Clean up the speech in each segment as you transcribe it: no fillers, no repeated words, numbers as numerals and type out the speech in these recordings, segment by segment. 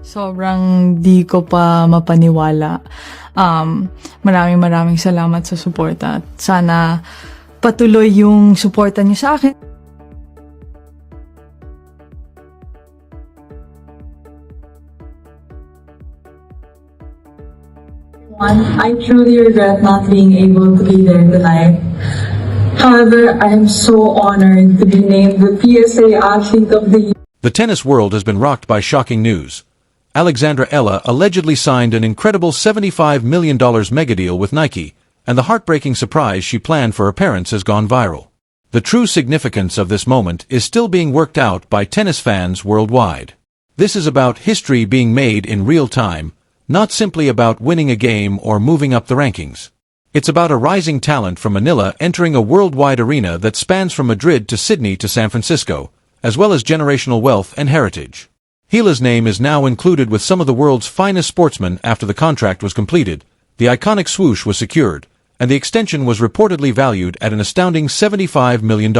Sobrang di ko pa mapaniwala. Maraming salamat sa suporta at sana patuloy yung suporta niyo sa akin. I truly regret not being able to be there tonight. However, I am so honored to be named the PSA Athlete of the Year. The tennis world has been rocked by shocking news. Alex Eala allegedly signed an incredible $75 million mega deal with Nike, and the heartbreaking surprise she planned for her parents has gone viral. The true significance of this moment is still being worked out by tennis fans worldwide. This is about history being made in real time, not simply about winning a game or moving up the rankings. It's about a rising talent from Manila entering a worldwide arena that spans from Madrid to Sydney to San Francisco, as well as generational wealth and heritage. Eala's name is now included with some of the world's finest sportsmen after the contract was completed, the iconic swoosh was secured, and the extension was reportedly valued at an astounding $75 million.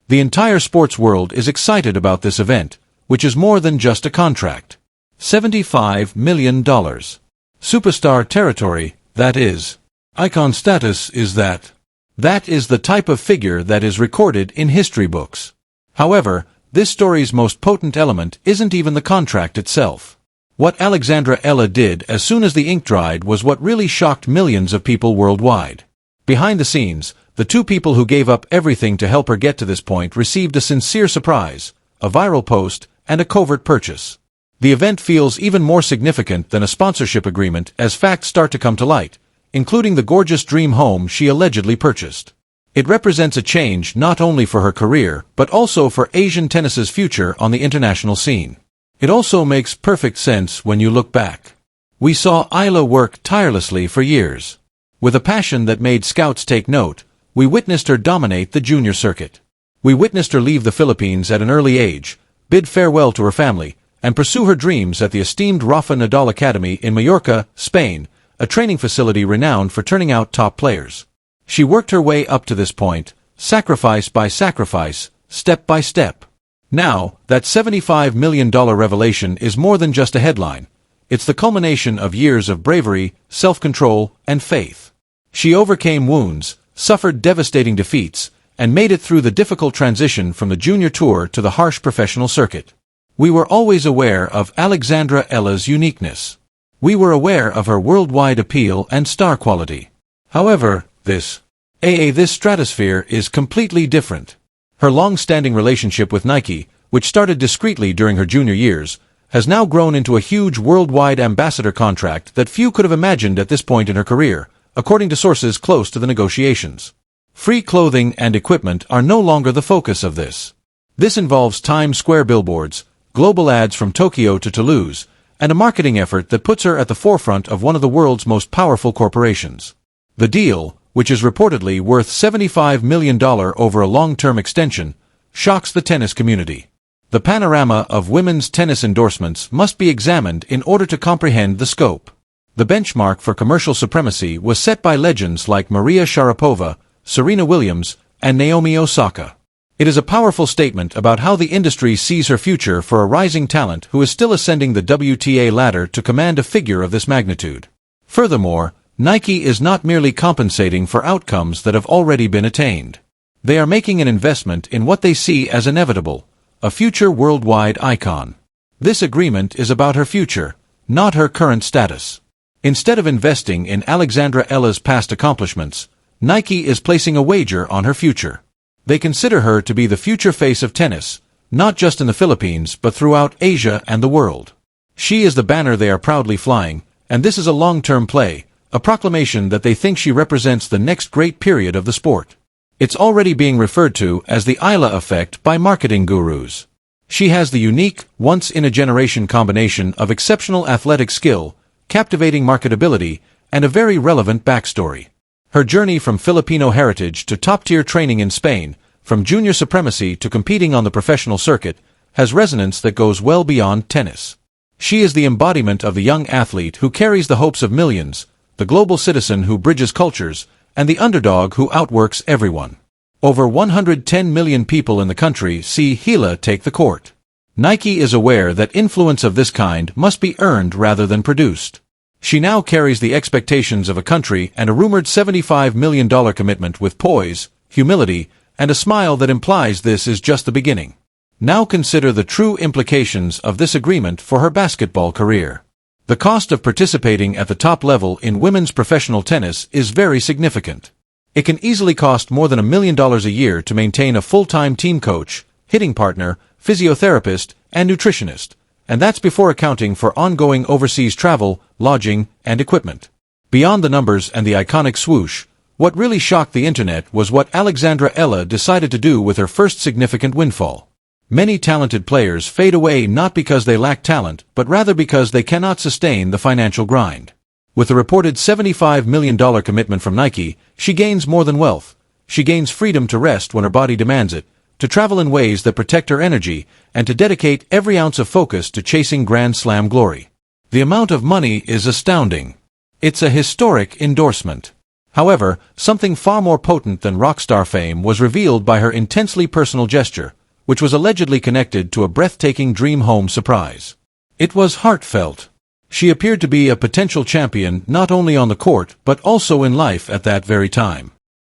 The entire sports world is excited about this event, which is more than just a contract. $75 million. Superstar territory, that is. Icon status is that. That is the type of figure that is recorded in history books. However, this story's most potent element isn't even the contract itself. What Alex Eala did as soon as the ink dried was what really shocked millions of people worldwide. Behind the scenes, the two people who gave up everything to help her get to this point received a sincere surprise, a viral post, and a covert purchase. The event feels even more significant than a sponsorship agreement as facts start to come to light, including the gorgeous dream home she allegedly purchased. It represents a change not only for her career, but also for Asian tennis's future on the international scene. It also makes perfect sense when you look back. We saw Eala work tirelessly for years. With a passion that made scouts take note, we witnessed her dominate the junior circuit. We witnessed her leave the Philippines at an early age, bid farewell to her family, and pursue her dreams at the esteemed Rafa Nadal Academy in Mallorca, Spain, a training facility renowned for turning out top players. She worked her way up to this point, sacrifice by sacrifice, step by step. Now, that $75 million revelation is more than just a headline. It's the culmination of years of bravery, self-control, and faith. She overcame wounds, suffered devastating defeats, and made it through the difficult transition from the junior tour to the harsh professional circuit. We were always aware of Alex Eala's uniqueness. We were aware of her worldwide appeal and star quality. However, this stratosphere is completely different. Her long-standing relationship with Nike, which started discreetly during her junior years, has now grown into a huge worldwide ambassador contract that few could have imagined at this point in her career, according to sources close to the negotiations. Free clothing and equipment are no longer the focus of this. This involves Times Square billboards, global ads from Tokyo to Toulouse, and a marketing effort that puts her at the forefront of one of the world's most powerful corporations. The deal, which is reportedly worth $75 million over a long-term extension, shocks the tennis community. The panorama of women's tennis endorsements must be examined in order to comprehend the scope. The benchmark for commercial supremacy was set by legends like Maria Sharapova, Serena Williams, and Naomi Osaka. It is a powerful statement about how the industry sees her future for a rising talent who is still ascending the WTA ladder to command a figure of this magnitude. Furthermore, Nike is not merely compensating for outcomes that have already been attained. They are making an investment in what they see as inevitable, a future worldwide icon. This agreement is about her future, not her current status. Instead of investing in Alex Eala's past accomplishments, Nike is placing a wager on her future. They consider her to be the future face of tennis, not just in the Philippines but throughout Asia and the world. She is the banner they are proudly flying, and this is a long-term play, a proclamation that they think she represents the next great period of the sport. It's already being referred to as the Eala effect by marketing gurus. She has the unique, once-in-a-generation combination of exceptional athletic skill, captivating marketability, and a very relevant backstory. Her journey from Filipino heritage to top-tier training in Spain, from junior supremacy to competing on the professional circuit, has resonance that goes well beyond tennis. She is the embodiment of the young athlete who carries the hopes of millions, the global citizen who bridges cultures, and the underdog who outworks everyone. Over 110 million people in the country see Eala take the court. Nike is aware that influence of this kind must be earned rather than produced. She now carries the expectations of a country and a rumored $75 million commitment with poise, humility, and a smile that implies this is just the beginning. Now consider the true implications of this agreement for her basketball career. The cost of participating at the top level in women's professional tennis is very significant. It can easily cost more than $1 million a year to maintain a full-time team coach, hitting partner, physiotherapist, and nutritionist, and that's before accounting for ongoing overseas travel, lodging, and equipment. Beyond the numbers and the iconic swoosh, what really shocked the internet was what Alex Eala decided to do with her first significant windfall. Many talented players fade away not because they lack talent, but rather because they cannot sustain the financial grind. With a reported $75 million commitment from Nike, she gains more than wealth. She gains freedom to rest when her body demands it, to travel in ways that protect her energy, and to dedicate every ounce of focus to chasing Grand Slam glory. The amount of money is astounding. It's a historic endorsement. However, something far more potent than rock star fame was revealed by her intensely personal gesture, which was allegedly connected to a breathtaking dream home surprise. It was heartfelt. She appeared to be a potential champion not only on the court but also in life at that very time.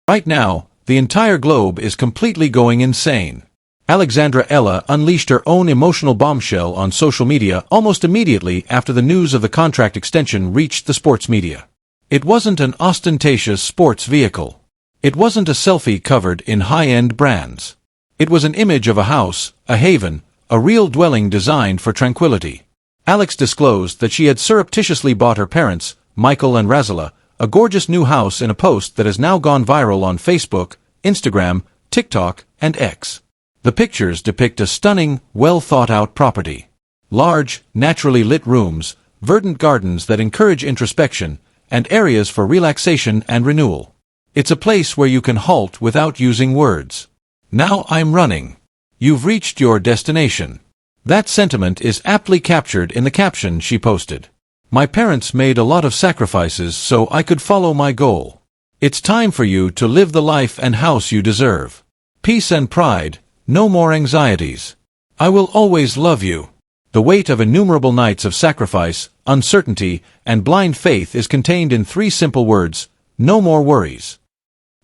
Right now, the entire globe is completely going insane. Alex Eala unleashed her own emotional bombshell on social media almost immediately after the news of the contract extension reached the sports media. It wasn't an ostentatious sports vehicle. It wasn't a selfie covered in high-end brands. It was an image of a house, a haven, a real dwelling designed for tranquility. Alex disclosed that she had surreptitiously bought her parents, Michael and Razila, a gorgeous new house in a post that has now gone viral on Facebook, Instagram, TikTok, and X. The pictures depict a stunning, well-thought-out property. Large, naturally lit rooms, verdant gardens that encourage introspection, and areas for relaxation and renewal. It's a place where you can halt without using words. Now I'm running. You've reached your destination. That sentiment is aptly captured in the caption she posted. My parents made a lot of sacrifices so I could follow my goal. It's time for you to live the life and house you deserve. Peace and pride, no more anxieties. I will always love you. The weight of innumerable nights of sacrifice, uncertainty, and blind faith is contained in 3 simple words: no more worries.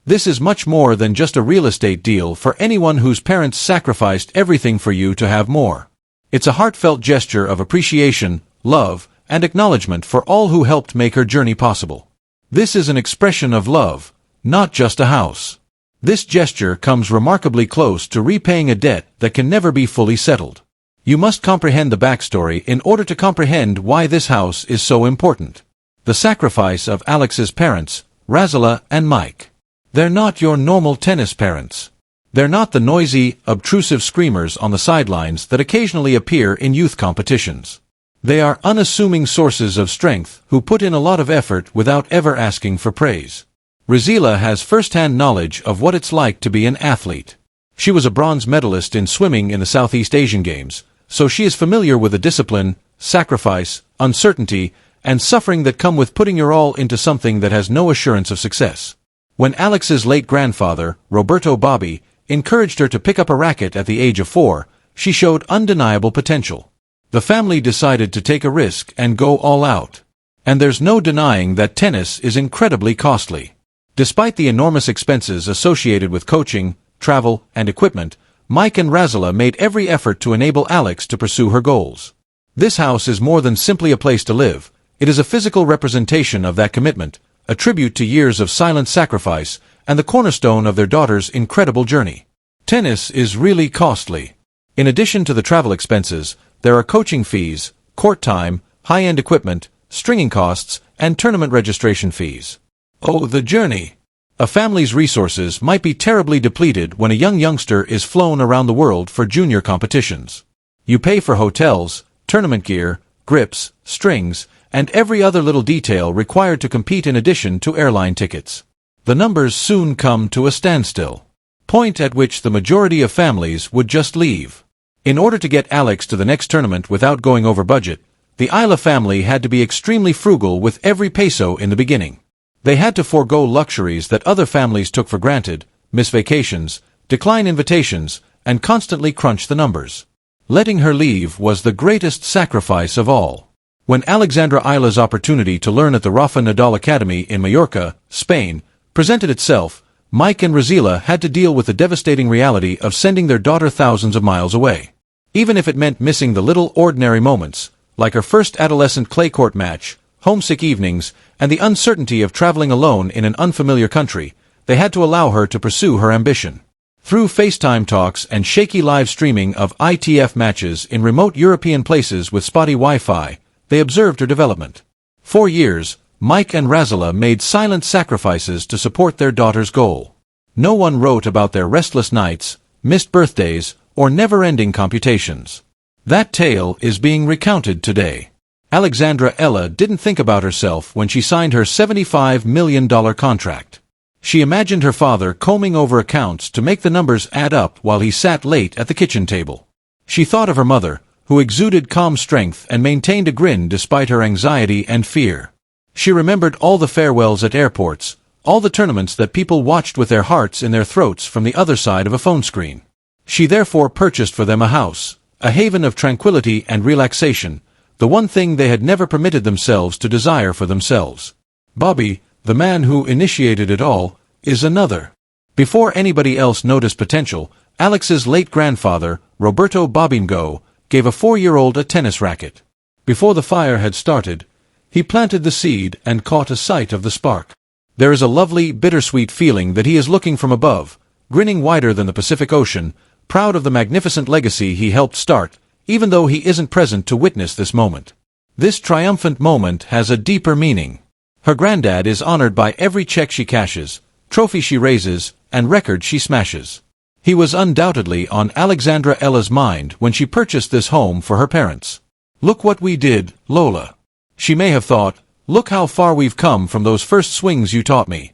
This is much more than just a real estate deal for anyone whose parents sacrificed everything for you to have more. It's a heartfelt gesture of appreciation, love, and acknowledgement for all who helped make her journey possible. This is an expression of love, not just a house. This gesture comes remarkably close to repaying a debt that can never be fully settled. You must comprehend the backstory in order to comprehend why this house is so important. The sacrifice of Alex's parents, Razila and Mike. They're not your normal tennis parents. They're not the noisy, obtrusive screamers on the sidelines that occasionally appear in youth competitions. They are unassuming sources of strength who put in a lot of effort without ever asking for praise. Razila has first-hand knowledge of what it's like to be an athlete. She was a bronze medalist in swimming in the Southeast Asian Games, so she is familiar with the discipline, sacrifice, uncertainty, and suffering that come with putting your all into something that has no assurance of success. When Alex's late grandfather, Roberto Bobby, encouraged her to pick up a racket at the age of 4, she showed undeniable potential. The family decided to take a risk and go all out. And there's no denying that tennis is incredibly costly. Despite the enormous expenses associated with coaching, travel, and equipment, Mike and Razila made every effort to enable Alex to pursue her goals. This house is more than simply a place to live. It is a physical representation of that commitment, a tribute to years of silent sacrifice, and the cornerstone of their daughter's incredible journey. Tennis is really costly. In addition to the travel expenses, there are coaching fees, court time, high-end equipment, stringing costs, and tournament registration fees. Oh, the journey! A family's resources might be terribly depleted when a youngster is flown around the world for junior competitions. You pay for hotels, tournament gear, grips, strings, and every other little detail required to compete in addition to airline tickets. The numbers soon come to a standstill, point at which the majority of families would just leave. In order to get Alex to the next tournament without going over budget, the Eala family had to be extremely frugal with every peso in the beginning. They had to forego luxuries that other families took for granted, miss vacations, decline invitations, and constantly crunch the numbers. Letting her leave was the greatest sacrifice of all. When Alexandra Eala's opportunity to learn at the Rafa Nadal Academy in Mallorca, Spain, presented itself, Mike and Rosila had to deal with the devastating reality of sending their daughter thousands of miles away. Even if it meant missing the little ordinary moments, like her first adolescent clay court match, homesick evenings, and the uncertainty of traveling alone in an unfamiliar country, they had to allow her to pursue her ambition. Through FaceTime talks and shaky live streaming of ITF matches in remote European places with spotty Wi-Fi, they observed her development. For years, Mike and Rosila made silent sacrifices to support their daughter's goal. No one wrote about their restless nights, missed birthdays, or never-ending computations. That tale is being recounted today. Alexandra Eala didn't think about herself when she signed her $75 million contract. She imagined her father combing over accounts to make the numbers add up while he sat late at the kitchen table. She thought of her mother, who exuded calm strength and maintained a grin despite her anxiety and fear. She remembered all the farewells at airports, all the tournaments that people watched with their hearts in their throats from the other side of a phone screen. She therefore purchased for them a house, a haven of tranquility and relaxation, the one thing they had never permitted themselves to desire for themselves. Bobby, the man who initiated it all, is another. Before anybody else noticed potential, Alex's late grandfather, Roberto Bobingo, gave a 4-year-old a tennis racket. Before the fire had started, he planted the seed and caught a sight of the spark. There is a lovely, bittersweet feeling that he is looking from above, grinning wider than the Pacific Ocean, proud of the magnificent legacy he helped start, even though he isn't present to witness this moment. This triumphant moment has a deeper meaning. Her granddad is honored by every check she cashes, trophy she raises, and record she smashes. He was undoubtedly on Alexandra Eala's mind when she purchased this home for her parents. Look what we did, Lola. She may have thought, look how far we've come from those first swings you taught me.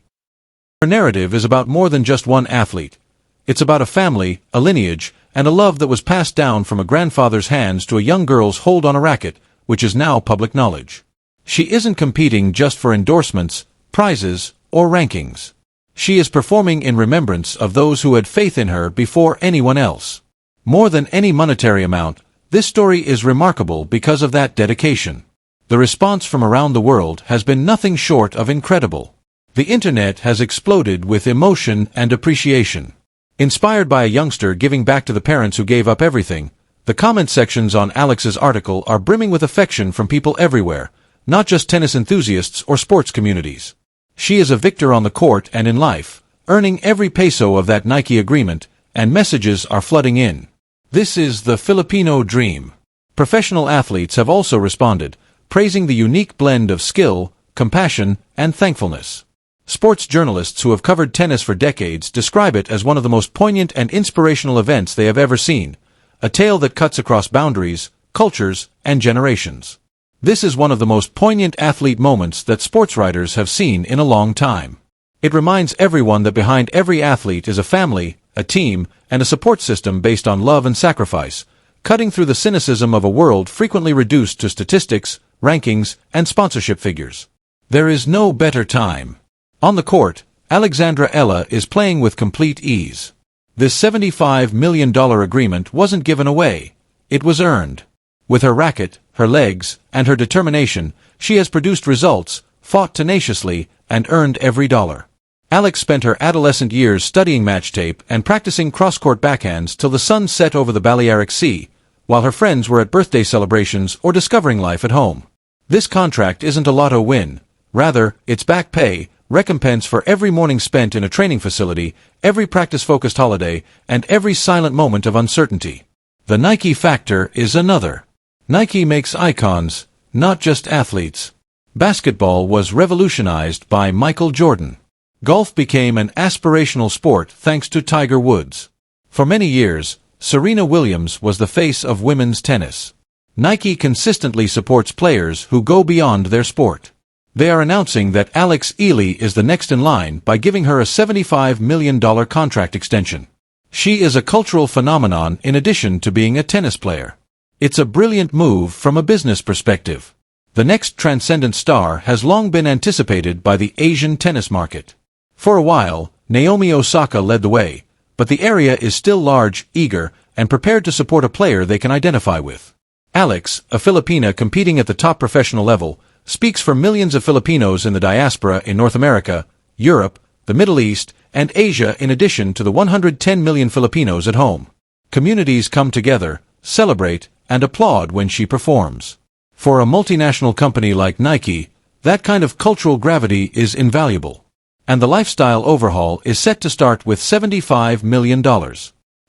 Her narrative is about more than just one athlete. It's about a family, a lineage, and a love that was passed down from a grandfather's hands to a young girl's hold on a racket, which is now public knowledge. She isn't competing just for endorsements, prizes, or rankings. She is performing in remembrance of those who had faith in her before anyone else. More than any monetary amount, this story is remarkable because of that dedication. The response from around the world has been nothing short of incredible. The internet has exploded with emotion and appreciation. Inspired by a youngster giving back to the parents who gave up everything, the comment sections on Alex's article are brimming with affection from people everywhere, not just tennis enthusiasts or sports communities. She is a victor on the court and in life, earning every peso of that Nike agreement, and messages are flooding in. This is the Filipino dream. Professional athletes have also responded, praising the unique blend of skill, compassion, and thankfulness. Sports journalists who have covered tennis for decades describe it as one of the most poignant and inspirational events they have ever seen, a tale that cuts across boundaries, cultures, and generations. This is one of the most poignant athlete moments that sports writers have seen in a long time. It reminds everyone that behind every athlete is a family, a team, and a support system based on love and sacrifice, cutting through the cynicism of a world frequently reduced to statistics, rankings, and sponsorship figures. There is no better time. On the court, Alexandra Eala is playing with complete ease. This $75 million agreement wasn't given away. It was earned. With her racket, her legs, and her determination, she has produced results, fought tenaciously, and earned every dollar. Alex spent her adolescent years studying match tape and practicing cross-court backhands till the sun set over the Balearic Sea, while her friends were at birthday celebrations or discovering life at home. This contract isn't a lotto win. Rather, it's back pay, recompense for every morning spent in a training facility, every practice-focused holiday, and every silent moment of uncertainty. The Nike factor is another. Nike makes icons, not just athletes. Basketball was revolutionized by Michael Jordan. Golf became an aspirational sport thanks to Tiger Woods. For many years, Serena Williams was the face of women's tennis. Nike consistently supports players who go beyond their sport. They are announcing that Alex Eala is the next in line by giving her a $75 million contract extension. She is a cultural phenomenon in addition to being a tennis player. It's a brilliant move from a business perspective. The next transcendent star has long been anticipated by the Asian tennis market. For a while, Naomi Osaka led the way, but the area is still large, eager, and prepared to support a player they can identify with. Alex, a Filipina competing at the top professional level, speaks for millions of Filipinos in the diaspora in North America, Europe, the Middle East, and Asia in addition to the 110 million Filipinos at home. Communities come together, celebrate, and applaud when she performs. For a multinational company like Nike, that kind of cultural gravity is invaluable. And the lifestyle overhaul is set to start with $75 million.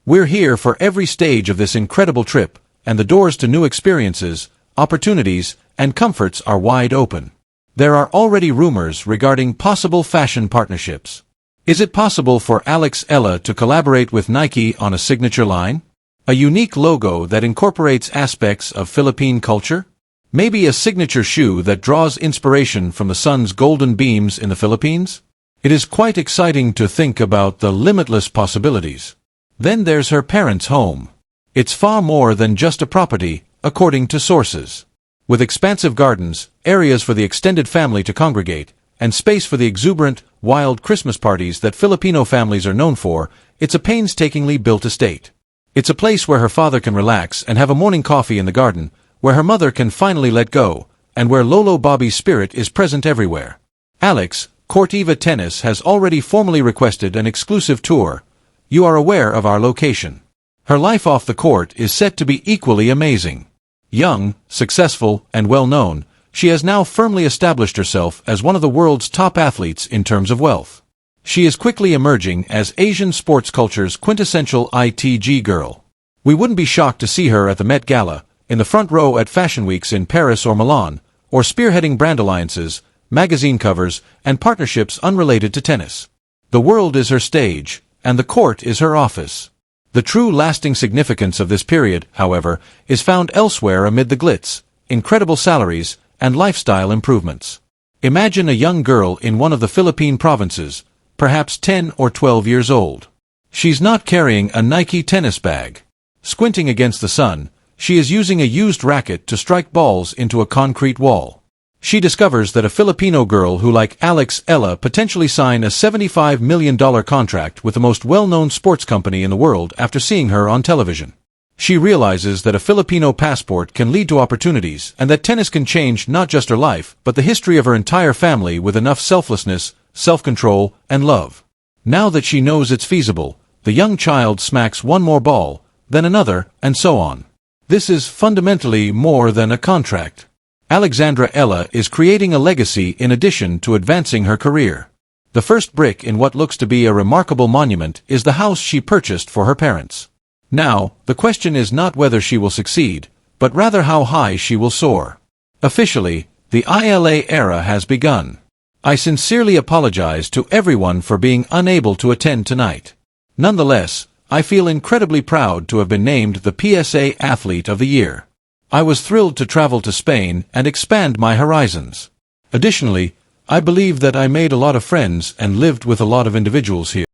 We're here for every stage of this incredible trip, and the doors to new experiences, opportunities, and comforts are wide open. There are already rumors regarding possible fashion partnerships. Is it possible for Alex Eala to collaborate with Nike on a signature line? A unique logo that incorporates aspects of Philippine culture? Maybe a signature shoe that draws inspiration from the sun's golden beams in the Philippines? It is quite exciting to think about the limitless possibilities. Then there's her parents' home. It's far more than just a property, according to sources. With expansive gardens, areas for the extended family to congregate, and space for the exuberant, wild Christmas parties that Filipino families are known for, it's a painstakingly built estate. It's a place where her father can relax and have a morning coffee in the garden, where her mother can finally let go, and where Lolo Bobby's spirit is present everywhere. Alex, Courtiva Tennis has already formally requested an exclusive tour. You are aware of our location. Her life off the court is set to be equally amazing. Young, successful, and well-known, she has now firmly established herself as one of the world's top athletes in terms of wealth. She is quickly emerging as Asian sports culture's quintessential ITG girl. We wouldn't be shocked to see her at the Met Gala, in the front row at fashion weeks in Paris or Milan, or spearheading brand alliances, magazine covers, and partnerships unrelated to tennis. The world is her stage, and the court is her office. The true lasting significance of this period, however, is found elsewhere amid the glitz, incredible salaries, and lifestyle improvements. Imagine a young girl in one of the Philippine provinces, perhaps 10 or 12 years old. She's not carrying a Nike tennis bag. Squinting against the sun, she is using a used racket to strike balls into a concrete wall. She discovers that a Filipino girl who, like Alex Eala, potentially signed a $75 million contract with the most well-known sports company in the world after seeing her on television. She realizes that a Filipino passport can lead to opportunities and that tennis can change not just her life, but the history of her entire family with enough selflessness, self-control, and love. Now that she knows it's feasible, the young child smacks one more ball, then another, and so on. This is fundamentally more than a contract. Alexandra Eala is creating a legacy in addition to advancing her career. The first brick in what looks to be a remarkable monument is the house she purchased for her parents. Now, the question is not whether she will succeed, but rather how high she will soar. Officially, the ILA era has begun. I sincerely apologize to everyone for being unable to attend tonight. Nonetheless, I feel incredibly proud to have been named the PSA Athlete of the Year. I was thrilled to travel to Spain and expand my horizons. Additionally, I believe that I made a lot of friends and lived with a lot of individuals here.